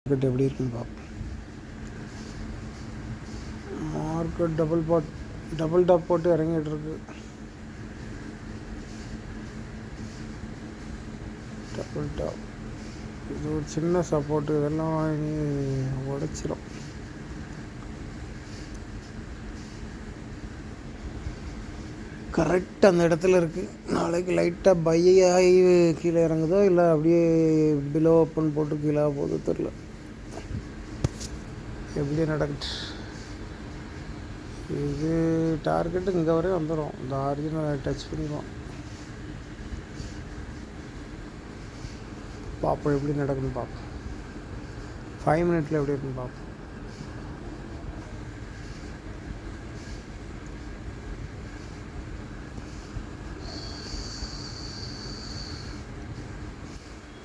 Market எப்படி இருக்குன்னு பார்ப்போம். மார்க்கெட் டபுள் டாப் போட்டு இறங்கிட்டு இருக்கு. டபுள் டாப் இது ஒரு சின்ன சப்போர்ட்டு, இதெல்லாம் இனி உடைச்சிரும். கரெக்ட் அந்த இடத்துல இருக்குது. நாளைக்கு லைட்டாக பை ஆகி கீழே இறங்குதோ இல்லை அப்படியே பிலோ ஓப்பன் போட்டு கீழே போகுது தெரில. எப்படி நடக்குது இது? டார்கெட்டு இங்கே வரையும் வந்துடும். இந்த ஆரிஜினை டச் பண்ணிடுவோம். பார்ப்போம் எப்படி நடக்குதுன்னு பார்ப்போம். 5 மினிட்ல எப்படி இருக்குன்னு பார்ப்போம்.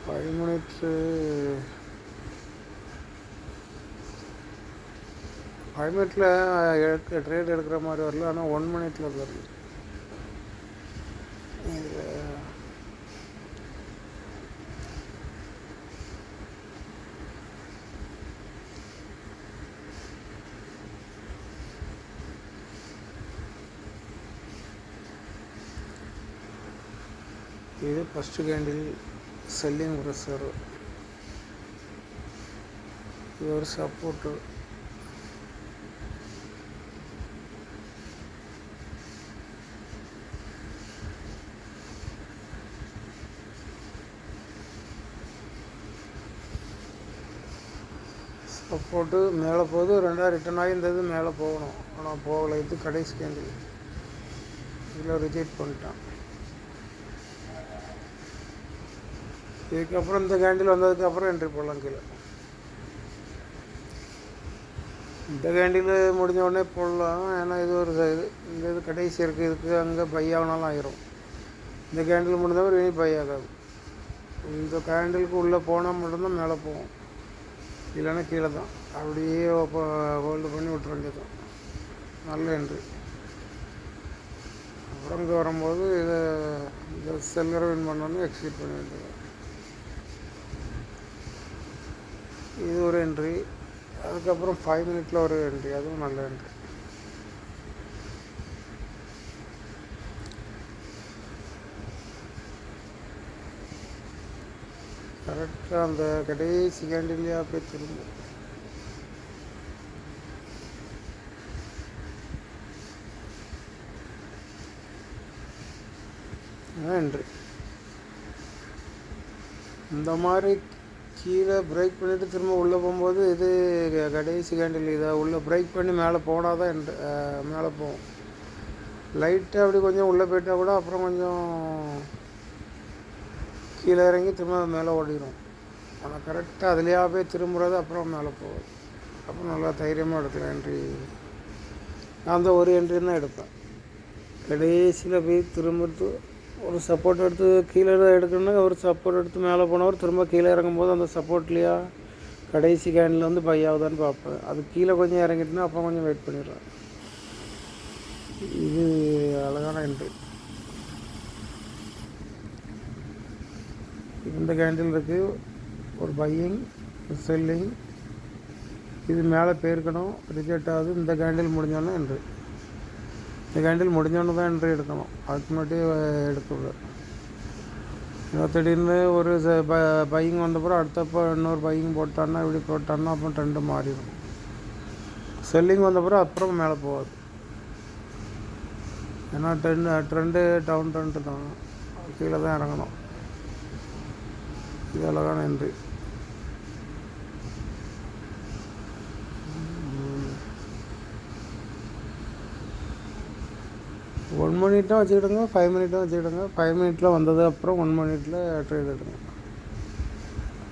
ஃபைவ் மினிட்ல ட்ரேட் எடுக்கிற மாதிரி வரல, ஆனால் 1 மினிட்ல வருது. இது ஃபஸ்ட்டு கேண்டில் செல்லிங் ப்ரெஷர், இது ஒரு சப்போர்ட்டு. சப்போர்ட்டு மேலே போகுது, ரெண்டாவது ரிட்டன் ஆகி இந்த இது மேலே போகணும், ஆனால் போகலை. இது கடைசி கேண்டில், இதில் ரிஜெக்ட் பண்ணிட்டான். இதுக்கப்புறம் இந்த கேண்டில் வந்ததுக்கப்புறம் என்ட்ரி போடலாம் கீழே. இந்த கேண்டில் முடிஞ்ச உடனே போடலாம், ஏன்னா இது ஒரு இது, இந்த இது கடைசி இருக்குது. இதுக்கு அங்கே பை ஆகினாலும் ஆயிரும். இந்த கேண்டில் முடிஞ்சவரை இனி பை ஆகாது. இந்த கேண்டிலுக்கு உள்ளே போனால் மட்டும்தான் மேலே போகும், இல்லைன்னா கீழே தான். அப்படியே ஹோல்டு பண்ணி விட்டுற வேண்டியது. நல்ல என்ட்ரி. அப்புறம் இங்கே வரும்போது இதை இந்த செல்லரை வின் பண்ணோன்னு எக்ஸிட் பண்ண வேண்டியது. இது ஒரு என்ட்ரி. அதுக்கப்புறம் 5 மினிட்ல ஒரு என்ட்ரி, அதுவும் நல்ல என்ட்ரி. கரெக்டாக அந்த கடைசி கேண்டில்லையா போய் திரும்ப என்ட்ரி. இந்த மாதிரி கீழே பிரேக் பண்ணிவிட்டு திரும்ப உள்ளே போகும்போது இது கடைசி கேண்டில், இதை உள்ளே பிரேக் பண்ணி மேலே போனால் தான் மேலே போகும். லைட்டாக அப்படி கொஞ்சம் உள்ளே போயிட்டால் கூட அப்புறம் கொஞ்சம் கீழே இறங்கி திரும்ப மேலே ஓடிடும். ஆனால் கரெக்டாக அதுலேயா போய் திரும்புறது, அப்புறம் மேலே போகுது. அப்புறம் நல்லா தைரியமாக எடுக்கலாம் என்ட்ரி. நான் தான் ஒரு என்ட்ரி தான் எடுப்பேன். கடைசியில் போய் திரும்ப ஒரு சப்போர்ட் எடுத்து கீழே எடுக்கணுன்னா ஒரு சப்போர்ட் எடுத்து மேலே போனவர் திரும்ப கீழே இறங்கும்போது அந்த சப்போர்ட்லையா கடைசி கேண்டில் வந்து பை ஆகுதான்னு பார்ப்பேன். அது கீழே கொஞ்சம் இறங்கிட்டுனா அப்போ கொஞ்சம் வெயிட் பண்ணிடுறேன். இது அழகான என்ட்ரி. இந்த கேண்டில் இருக்குது, ஒரு பையிங் செல்லிங். இது மேலே போயிருக்கணும், ரிஜெக்ட் ஆகுது. இந்த கேண்டில் முடிஞ்சோன்னே என்ட்ரி. இந்த கேண்டில் முடிஞ்சோன்னு தான் என்ட்ரி எடுக்கணும், அதுக்கு முன்னாடி எடுக்கக்கூடாது. திடீர்னு ஒரு பையிங் வந்தப்பறம் அடுத்தப்போ இன்னொரு பையிங் போட்டான்னா இப்படி போட்டான்னா அப்புறம் ட்ரெண்டு மாறிடும். செல்லிங் வந்தப்பறம் அப்புறம் மேலே போகாது, ஏன்னா ட்ரெண்டு டவுன் ட்ரெண்டு தான், கீழே தான் இறங்கணும். இது அழகான என்ட்ரி. ஒன் மினிட்டாக வச்சுக்கிடுங்க, 5 மினிட்டாக வச்சுக்கிடுங்க. 5 மினிட்டில் வந்தது அப்புறம் 1 மினிட்டில் ட்ரேட் எடுங்க,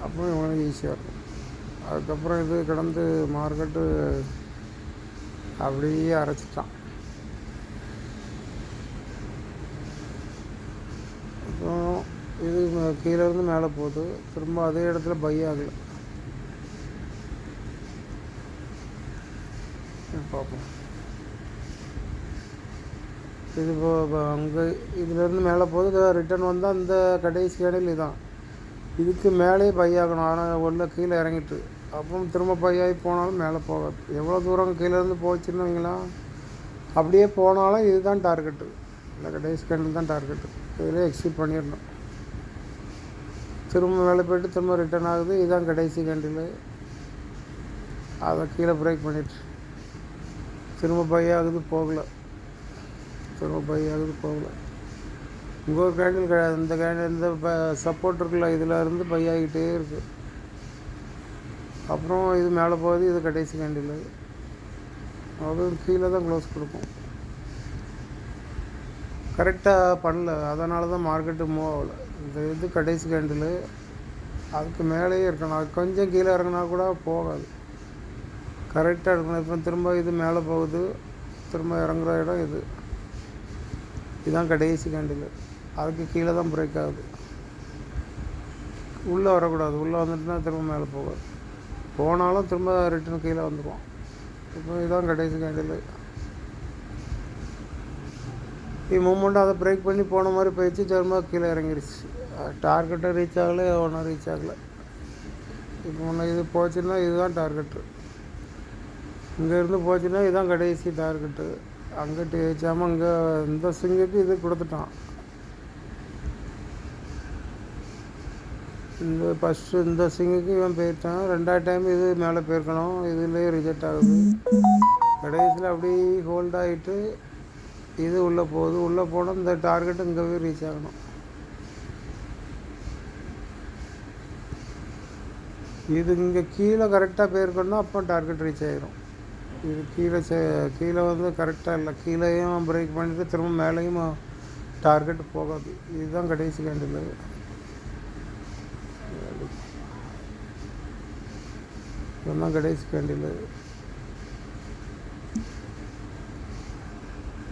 அப்புறம் இவங்களுக்கு ஈஸியாக இருக்கும். அதுக்கப்புறம் இது கிடந்து மார்க்கெட்டு அப்படியே அரைச்சிட்டான். அப்புறம் இது கீழேருந்து மேலே போகுது, திரும்ப அதே இடத்துல பை ஆகலை. பார்ப்போம். இது அங்கே இதுலேருந்து மேலே போகுது, ரிட்டர்ன் வந்தால் அந்த கடைசி கேண்டில் இதுதான். இதுக்கு மேலே பை ஆகணும். ஆனால் உள்ள கீழே இறங்கிட்டு அப்புறம் திரும்ப பையாகி போனாலும் மேலே போகாது. எவ்வளோ தூரம் கீழேருந்து போச்சுன்னு வைங்களா, அப்படியே போனாலும் இதுதான் டார்கெட்டு. இந்த கடைசி கேண்டில் தான் டார்கெட்டு. இதில் எக்ஸிட் பண்ணிடணும். திரும்ப மேலே போய்ட்டு திரும்ப ரிட்டர்ன் ஆகுது. இதுதான் கடைசி கேண்டில். அதை கீழே பிரேக் பண்ணிட்டு திரும்ப பை ஆகுது, போகலை. திரும்ப பை ஆகுது, போகலை. இன்னொரு கேண்டில் கிடையாது. இந்த கேண்டில் இந்த சப்போர்ட் இருக்குல்ல, இதில் இருந்து பை ஆகிட்டே இருக்குது. அப்புறம் இது மேலே போகுது. இது கடைசி கேண்டில். அதுவும் கீழே தான் க்ளோஸ் கொடுக்கும். கரெக்டாக பண்ணல, அதனால தான் மார்க்கெட்டு மூவ் ஆகலை. இந்த இது கடைசி கேண்டில், அதுக்கு மேலேயே இருக்கணும். அது கொஞ்சம் கீழே இறங்கினா கூட போகாது. கரெக்டாக இருக்கணும். இப்போ திரும்ப இது மேலே போகுது, திரும்ப இறங்குற இடம் இது. இதுதான் கடைசி கேண்டில். அதுக்கு கீழே தான் பிரேக் ஆகுது. உள்ளே வரக்கூடாது. உள்ளே வந்துட்டுனா திரும்ப மேலே போகாது. போனாலும் திரும்ப ரிட்டர்ன் கீழே வந்துடுவோம். இப்போ இதுதான் கடைசி கேண்டில். மூமெண்ட்டு அதை பிரேக் பண்ணி போன மாதிரி போயிடுச்சு. திரும்ப கீழே இறங்கிடுச்சு. டார்கெட்டை ரீச் ஆகலை, ஒன்றும் ரீச் ஆகலை. இப்போ ஒன்று இது போச்சுன்னா இதுதான் டார்கெட்டு. இங்கேருந்து போச்சுன்னா இதுதான் கடைசி டார்கெட்டு. அங்கிட்டு ஏச்சாமல் இங்கே இந்த ஸ்விங்குக்கு இது கொடுத்துட்டான். இந்த ஃபஸ்ட்டு இந்த ஸ்விங்குக்கு இவன் போயிட்டான். ரெண்டாவது டைம் இது மேலே போயிருக்கணும். இதுலேயே ரிஜெக்ட் ஆகுது. கடைசியில் அப்படியே ஹோல்ட் ஆகிட்டு இது உள்ளே போகுது. உள்ளே போனால் இந்த டார்கெட்டு இங்கே போய் ரீச் ஆகணும். இது இங்கே கீழே கரெக்டாக போயிருக்கணும்னா அப்போ டார்கெட் ரீச் ஆகிடும். இது கீழே வந்து கரெக்டாக இல்லை. கீழேயும் பிரேக் பண்ணிவிட்டு திரும்ப மேலேயும் டார்கெட் போகாது. இதுதான் கடைசி கேண்டில். இதுதான் கடைசி கேண்டில்.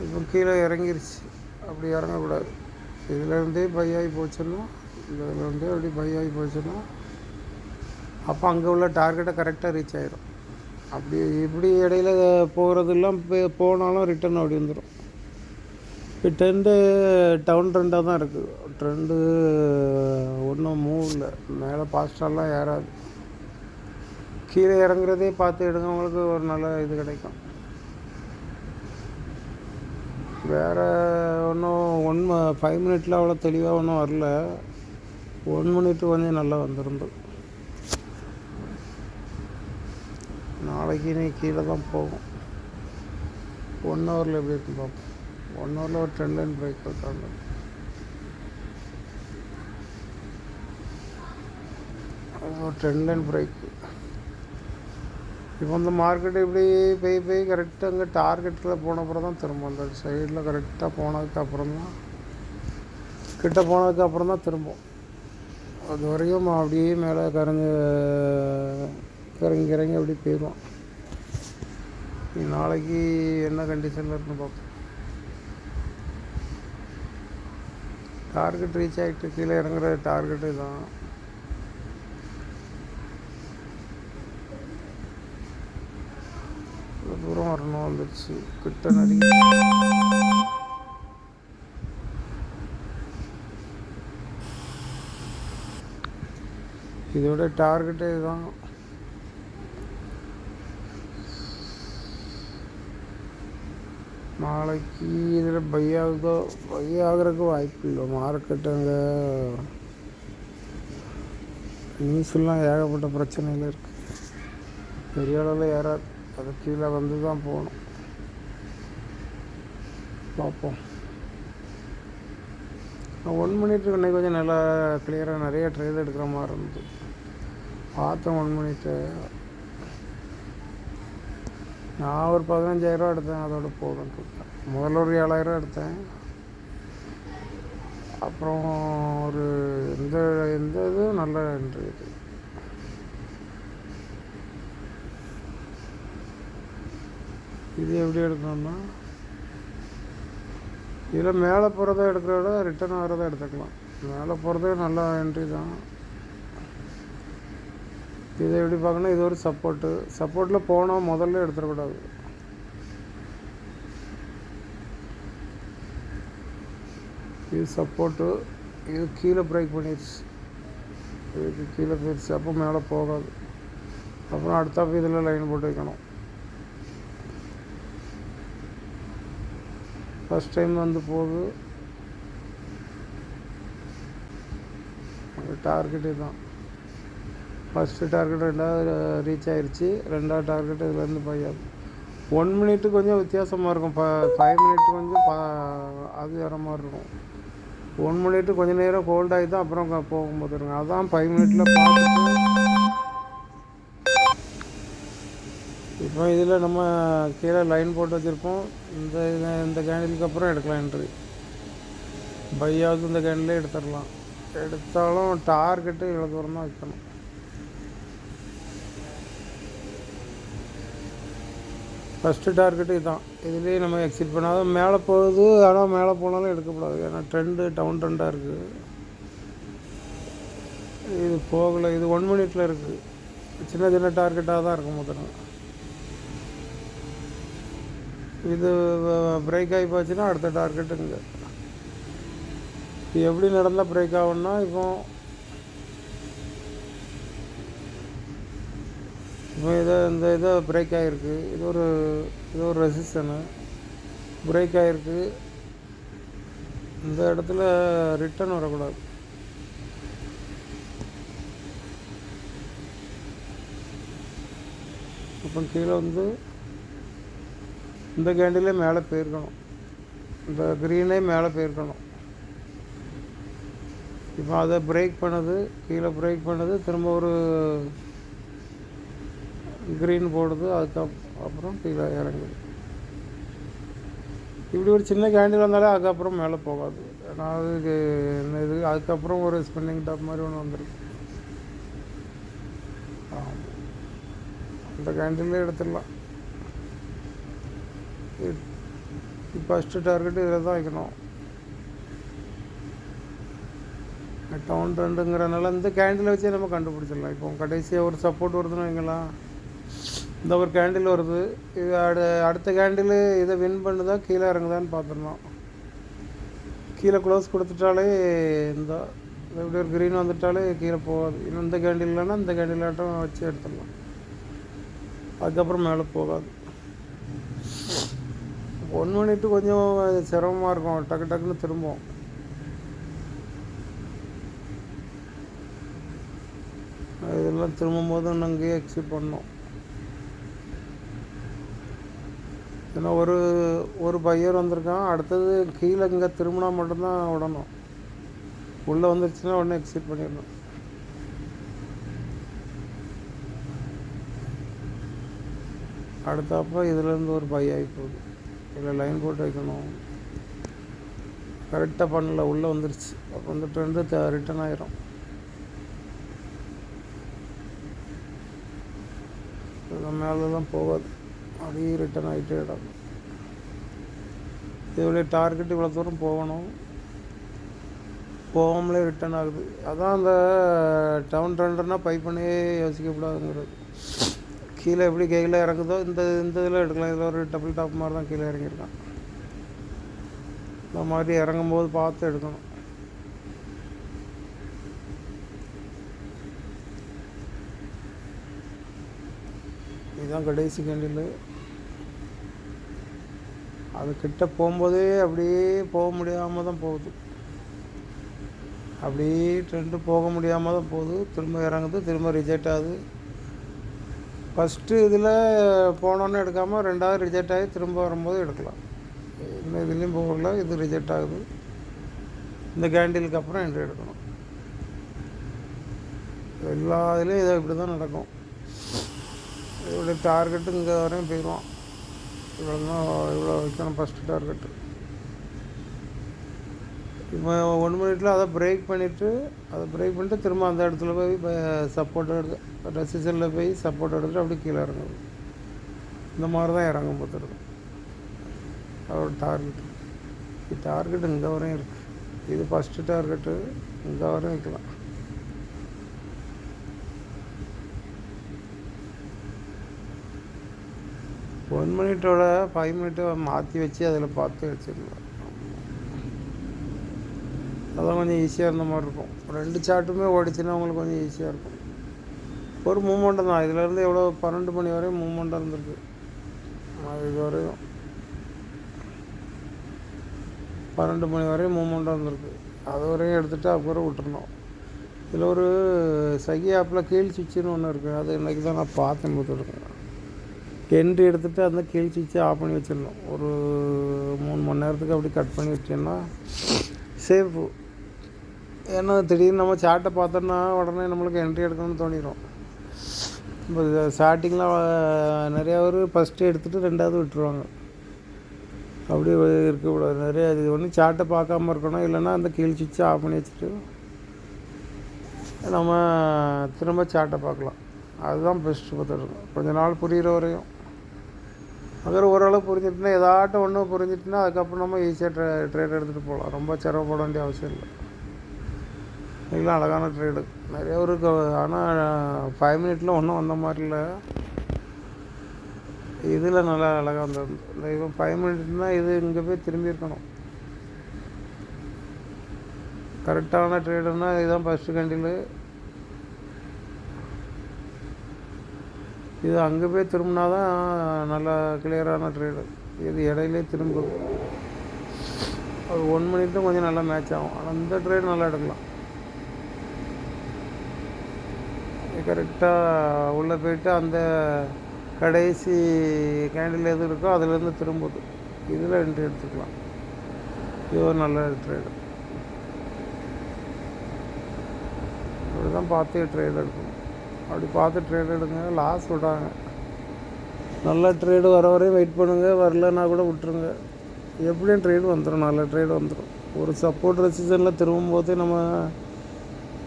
இப்போ கீழே இறங்கிருச்சு. அப்படி இறங்கக்கூடாது. இதிலேருந்தே பை ஆகி போச்சுன்னா, இதிலேருந்தே அப்படி பை ஆகி போச்சுன்னா அப்போ அங்கே உள்ள டார்கெட்டை கரெக்டாக ரீச் ஆகிடும். அப்படி இப்படி இடையில போகிறதெல்லாம் போனாலும் ரிட்டர்ன் அப்படி வந்துடும். இப்போ ட்ரெண்டு டவுன் ட்ரெண்டாக தான் இருக்குது. ட்ரெண்டு ஒன்றும் மூவ் இல்லை. மேலே பாஸ்டாலாம் ஏறாது. கீழே இறங்குறதே பார்த்து எடுங்கவங்களுக்கு ஒரு நல்ல இது கிடைக்கும். வேறு ஒன்றும் 5 மினிட்டில் அவ்வளோ தெளிவாக ஒன்றும் வரல. 1 மினிட் கொஞ்சம் நல்லா வந்திருந்து. நாளைக்கு நீ கீழே தான் போகும். 1 ஹவரில் எப்படி இருக்குன்னு பார்ப்போம். 1 ஹவரில் ஒரு ட்ரெண்ட் லைன் பிரேக் இருக்காங்க. ஒரு ட்ரெண்ட் லைன் பிரேக். இப்போ இந்த மார்க்கெட்டு இப்படி போய் கரெக்டாக அங்கே டார்கெட்டில் போனப்புறம் தான் திரும்ப அந்த சைடில் கரெக்டாக போனதுக்கப்புறம் தான் கிட்ட போனதுக்கப்புறம் தான் திரும்பும். அது வரையும் அப்படியே மேலே இறங்கி அப்படி போயிடுவோம். நாளைக்கு என்ன கண்டிஷனில் இருக்குன்னு பார்ப்போம். டார்கெட் ரீச் ஆகிட்டு கீழே இறங்குற டார்கெட்டு தான். தூரம் வரணும், வந்துடுச்சு. கிட்ட நிறைய இதோட டார்கெட்டே தான். நாளைக்கு இதில் பை ஆகிறதுக்கு வாய்ப்பு இல்லை. மார்க்கெட்டு அங்கே நியூஸ்லாம் ஏகப்பட்ட பிரச்சனைகள் இருக்குது. பெரிய அளவில் ஏறாது. அது கீழே வந்து தான் போகணும். பார்ப்போம். 1 மினிட்டுக்கு இன்னைக்கு கொஞ்சம் நல்லா கிளியராக நிறைய ட்ரேட் எடுக்கிற மாதிரி இருந்தது. பார்த்தேன் 1 மினிட்டு. நான் ஒரு 15,000 எடுத்தேன். அதோட போதும்னு கொடுத்தேன். முதல்ல ஒரு 7,000 எடுத்தேன். அப்புறம் ஒரு எந்த இதுவும் நல்ல என்ட்ரி இது. இது எப்படி எடுக்கணும்னா, இதில் மேலே போகிறத எடுக்கிறத விட ரிட்டர்ன் ஆகிறத எடுத்துக்கலாம். மேலே போகிறதே நல்ல என்ட்ரி தான். இதை எப்படி பார்க்கணும், இது ஒரு சப்போர்ட்டில் போனால் முதல்ல எடுத்துடக்கூடாது. இது சப்போர்ட்டு. இது கீழே பிரேக் பண்ணிடுச்சு. இதுக்கு கீழே போயிடுச்சு, அப்போ மேலே போகாது. அப்புறம் அடுத்தப்போ இதில் லைன் போட்டு வைக்கணும். ஃபஸ்ட் டைம் வந்து போகுது. டார்கெட் இதுதான். ஃபஸ்ட்டு டார்கெட் 2வது ரீச் ஆயிடுச்சு. 2வது டார்கெட் இதுலேருந்து பையாது. 1 மினிட்டு கொஞ்சம் வித்தியாசமாக இருக்கும். 5 மினிட் கொஞ்சம் அது வேறு மாதிரி இருக்கும். 1 மினிட்டு கொஞ்சம் நேரம் ஹோல்ட் ஆகி தான் அப்புறம் போகும்போது இருங்க. அதான் 5 மினிட்டில் பார்த்துட்டு இப்போ இதில் நம்ம கீழே லைன் போட்டு வச்சுருப்போம். இந்த கேண்டிலுக்கு அப்புறம் எடுக்கலாம் என்ட்ரி. பையாவது இந்த கேண்டிலே எடுத்துடலாம். எடுத்தாலும் டார்கெட்டு இவ்வளோ தூரம் தான் வைக்கணும். ஃபஸ்ட்டு டார்கெட்டு இதுதான். இதுலேயே நம்ம எக்ஸிட் பண்ணாத மேலே போகுது. ஆனால் மேலே போனாலும் எடுக்கக்கூடாது. ஏன்னா ட்ரெண்டு டவுன் ட்ரெண்டாக இருக்குது. இது போகலை. இது 1 மினிட்டில் இருக்குது. சின்ன சின்ன டார்கெட்டாக தான் இருக்கும் முதல்ல. இது பிரேக் ஆகி போச்சுன்னா அடுத்த டார்கெட்டுங்க. எப்படி நடந்தால் பிரேக் ஆகும்னா இப்போ இதை பிரேக் ஆகிருக்கு. இது ஒரு ரெசிஸ்டனு பிரேக் ஆகிருக்கு. இந்த இடத்துல ரிட்டர்ன் வரக்கூடாது. இப்போ கீழே வந்து இந்த கேண்டிலே மேலே போயிருக்கணும். இந்த க்ரீனே மேலே போயிருக்கணும். இப்போ அதை பிரேக் பண்ணுது. கீழே பிரேக் பண்ணுது. திரும்ப ஒரு க்ரீன் போடுது. அதுக்கப்புறம் கீழே இறங்குது. இப்படி ஒரு சின்ன கேண்டில் வந்தாலே அதுக்கப்புறம் மேலே போகாது. ஏன்னா அதுக்கு இது அதுக்கப்புறம் ஒரு ஸ்பின்னிங் டாப் மாதிரி ஒன்று வந்துருக்கு. அந்த கேண்டிலே எடுத்துடலாம். ஃபஸ்ட்டு டார்கெட்டு இதில் தான் வைக்கணும். டவுன் ட்ரெண்டுங்கிறனால இந்த கேண்டில் வச்சே நம்ம கண்டுபிடிச்சிடலாம். இப்போ கடைசியாக ஒரு சப்போர்ட் வருதுன்னு வைங்களேன். இந்த ஒரு கேண்டில் வருது. இது அடுத்த கேண்டில் இதை வின் பண்ணுதா கீழே இறங்குதான்னு பார்த்துடலாம். கீழே க்ளோஸ் கொடுத்துட்டாலே இந்த இப்படி ஒரு க்ரீன் வந்துட்டாலே கீழே போகாது. இன்னும் இந்த கேண்டில் இல்லைன்னா இந்த கேண்டில் ஆட்டம் வச்சு எடுத்துடலாம். அதுக்கப்புறம் மேலே போகாது. 1 மினிட்டு கொஞ்சம் சிரமமாக இருக்கும். டக்கு டக்குன்னு திரும்பும். இதெல்லாம் திரும்பும்போது அங்கேயே எக்ஸிட் பண்ணோம். ஏன்னா ஒரு பையர் வந்திருக்கான். அடுத்தது கீழே இங்கே திரும்பினா மட்டும்தான் விடணும். உள்ளே வந்துருச்சுன்னா உடனே எக்ஸிட் பண்ணிடணும். அடுத்தப்போ இதுலேருந்து ஒரு பை ஆகி போகுது. இதில் லைன் போட்டு வைக்கணும். கரெக்டாக பண்ணல. உள்ளே வந்துருச்சு. அப்போ வந்து ட்ரெண்டு ரிட்டர்ன் ஆயிரும். மேலெலாம் போகாது. அப்படியே ரிட்டர்ன் ஆகிட்டே இடம். இதோடைய டார்கெட் இவ்வளோ தூரம் போகணும். போகாமலே ரிட்டர்ன் ஆகுது. அதான் அந்த டவுன் ட்ரெண்டர்னா பை பண்ணியே யோசிக்கக்கூடாதுங்கிறது. கீழே எப்படி கையில் இறங்குதோ இந்த இதில் எடுக்கலாம். இதில் ஒரு டபுள் டாப் மாதிரி தான் கீழே இறங்கியிருக்கான். இந்த மாதிரி இறங்கும்போது பார்த்து எடுக்கணும். இதுதான் கடைசி கேண்டில். அது கிட்ட போகும்போதே அப்படியே போக முடியாமல் தான் போகுது. அப்படியே ட்ரெண்டு போக முடியாமல் தான் போகுது. திரும்ப இறங்குது. திரும்ப ரிஜெக்ட் ஆகுது. ஃபஸ்ட்டு இதில் போனோன்னு எடுக்காமல் 2வது ரிஜெக்ட் ஆகி திரும்ப வரும்போது எடுக்கலாம். இன்னும் இதுலேயும் போகல. இது ரிஜெக்ட் ஆகுது. இந்த கேண்டிலுக்கு அப்புறம் என்ட்ரி எடுக்கணும். எல்லா இதுலேயும் இதை இப்படி தான் நடக்கும். இதோடைய டார்கெட்டு இங்கே வரையும் போயிடுவான். இவ்வளோ வைக்கணும் ஃபஸ்ட்டு டார்கெட்டு. இப்போ 1 மினிட்டில் அதை பிரேக் பண்ணிவிட்டு திரும்ப அந்த இடத்துல போய் சப்போர்ட் எடுத்து ரெசிஸ்டரில் போய் சப்போர்ட் எடுத்துகிட்டு அப்படியே கீழே இறங்குது. இந்த மாதிரி தான் இறங்கும் பார்த்துருக்கும். அதோட டார்கெட்டு இங்கே வரையும் இருக்குது. இது ஃபஸ்ட்டு டார்கெட்டு. இங்கே வரையும் வைக்கலாம். ஒன் மினிட்டோட 5 மினிட்டை மாற்றி வச்சு அதில் பார்த்து வச்சுருந்தோம். அதான் கொஞ்சம் ஈஸியாக இருந்த மாதிரி இருக்கும். 2 சார்ட்டுமே ஓடிச்சுன்னா உங்களுக்கு கொஞ்சம் ஈஸியாக இருக்கும். ஒரு மூமெண்ட்டு தான். இதிலேருந்து எவ்வளோ 12 மணி வரையும் மூமெண்ட்டாக இருந்திருக்கு. இது வரையும் 12 மணி வரையும் மூமெண்ட்டாக இருந்திருக்கு. அது வரையும் எடுத்துகிட்டு அப்புறம் விட்டுருணும். இதில் ஒரு சகி ஆப்பில் கீழ் சுவிட்சுன்னு ஒன்று இருக்குது. அது இன்றைக்கி தான் நான் பார்த்தேன் பார்த்துருக்கேன். என்ட்ரி எடுத்துகிட்டு அந்த கீழ் சுவிட்சை ஆஃப் பண்ணி வச்சிடணும். ஒரு 3 மணி நேரத்துக்கு அப்படி கட் பண்ணி வச்சோன்னா சேஃபு. ஏன்னா திடீர்னு நம்ம சார்ட்டை பார்த்தோன்னா உடனே நம்மளுக்கு என்ட்ரி எடுக்கணும்னு தோணிடும். இப்போ ஸ்டார்டிங்கில் நிறையா பேர் ஃபஸ்ட்டு எடுத்துகிட்டு 2வது விட்டுருவாங்க. அப்படி இருக்கக்கூடாது. நிறையா இது ஒன்று சார்ட்டை பார்க்காம இருக்கணும். இல்லைன்னா அந்த கீழ் சுவிட்சை ஆஃப் பண்ணி வச்சுட்டு நம்ம திரும்ப சார்ட்டை பார்க்கலாம். அதுதான் பெஸ்ட்டு பார்த்துருக்கோம். கொஞ்ச நாள் புரிகிற வரையும். அगर ஓரளவு புரிஞ்சிட்டுனா ஏதாட்டும் ஒன்று புரிஞ்சிட்டுனா அதுக்கப்புறம் நம்ம ஈஸியாக ட்ரேட் எடுத்துகிட்டு போகலாம். ரொம்ப சிரமப்பட வேண்டிய அவசியம் இல்லை. இதெல்லாம் அழகான ட்ரேடு நிறைய இருக்கு. ஆனால் 5 மினிட்டில் ஒன்றும் வந்த மாதிரி இல்லை. இதில் நல்லா அழகாக வந்தது. இந்த இப்போ 5 மினிட்னால் இது இங்கே போய் திரும்பி இருக்கணும். கரெக்டான ட்ரேடுன்னா இதுதான் ஃபஸ்ட்டு கேண்டில். இது அங்கே போய் திரும்பினா தான் நல்லா கிளியரான ட்ரேடு. இது இடையிலே திரும்புது. ஒரு 1 மினிட்டும் கொஞ்சம் நல்லா மேட்ச் ஆகும். ஆனால் இந்த ட்ரேடு நல்லா எடுக்கலாம். கரெக்டாக உள்ளே போய்ட்டு அந்த கடைசி கேண்டில் எது இருக்கோ அதுலேருந்து திரும்புது. இதில் என்ட்ரி எடுத்துக்கலாம். இது ஒரு நல்ல ட்ரேடு. அப்படி தான் பார்த்து ட்ரேட் எடுக்கணும். அப்படி பார்த்து ட்ரேட் எடுங்க. லாஸ் விடாங்க. நல்ல ட்ரேடு வர வரையும் வெயிட் பண்ணுங்கள். வரலன்னா கூட விட்டுருங்க. எப்படியும் ட்ரேடு வந்துடும். நல்ல ட்ரேடு வந்துடும். ஒரு சப்போர்ட் ரெசிஸ்டன்ஸில் திரும்பும்போது நம்ம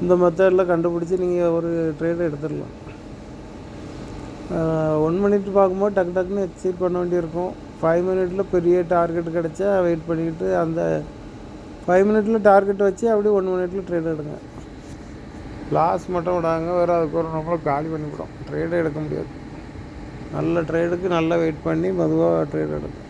இந்த மெத்தடில் கண்டுபிடிச்சி நீங்கள் ஒரு ட்ரேடு எடுத்துடலாம். 1 மினிட் பார்க்கும்போது டக்குன்னு எக்ஸீட் பண்ண வேண்டியிருக்கும். 5 மினிட்டில் பெரிய டார்கெட் கிடச்சா வெயிட் பண்ணிக்கிட்டு அந்த 5 மினிட்டில் டார்கெட் வச்சு அப்படியே 1 மினிட்டில் ட்ரேட் எடுங்க. லாஸ் மட்டும் விடாங்க. வேறு அதுக்கு ஒரு நம்மளை காலி பண்ணிவிடும். ட்ரேடே எடுக்க முடியாது. நல்ல ட்ரேடுக்கு நல்லா வெயிட் பண்ணி மெதுவாக ட்ரேட் எடுக்கும்.